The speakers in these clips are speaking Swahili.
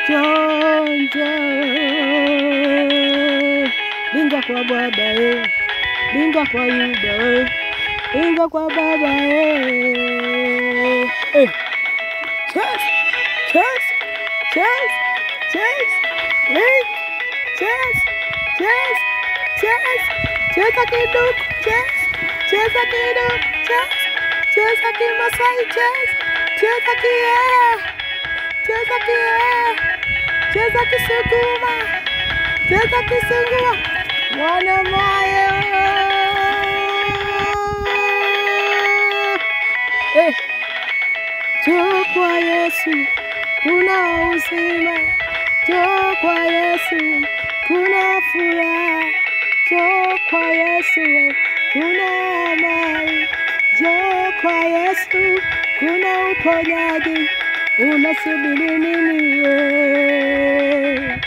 Jonjo, linga kwa baba linga kwa Yuda linga kwa baba chase, chase, chase, chase, link, chase, chase, chase, chase akiduku, chase, chase akiduku, chase, chase akimasai, chase, chase akia, chase akia, chase akisukuma, chase akisunguma, mwana mayo. Njoo kwa Yesu kuna uzima, njoo kwa Yesu kuna furaha, njoo kwa Yesu kuna amani, njoo kwa Yesu kuna uponyaji. Unasubiri nini wewe?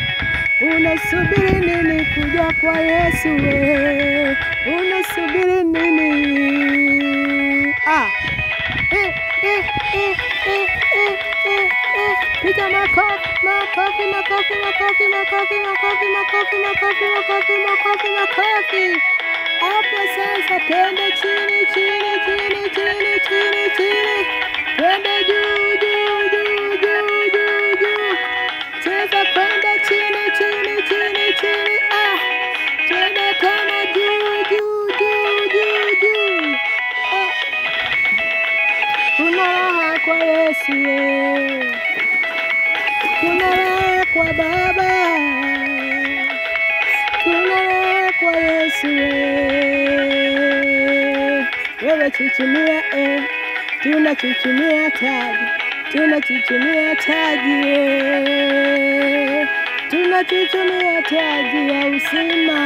Unasubiri nini kuja kwa Yesu wewe? Unasubiri nini? Piga makofi, makofi, makofi, makofi, makofi, makofi, makofi, makofi, makofi, makofi, makofi. Hapo sasa twende chini, chini, chini, chini, chini, chini. Twende juu, juu, juu, juu, juu, juu. Cheza kwenda chini, chini, chini, chini. Twende tena juu, juu, juu, juu, juu. Kuna raha kwa Yesu, kuna raha kwa Baba, kuna raha kwa Yesu. Wewe chuchumia, tunachuchumia taji, tunachuchumia taji, tunachuchumia taji ya uzima,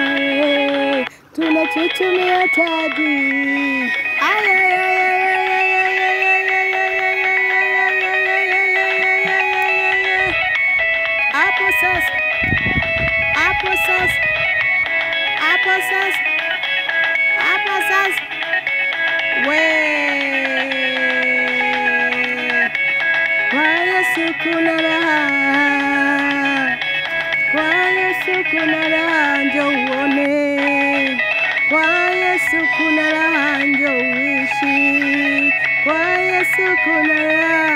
tunachuchumia taji. Hapo sasa, hapo sasa, hapo sasa, hapo sasa. Kwa Yesu kuna raha, kwa Yesu kuna raha, njoo uone. Kwa Yesu kuna raha, njoo uishi. Kwa Yesu kuna raha.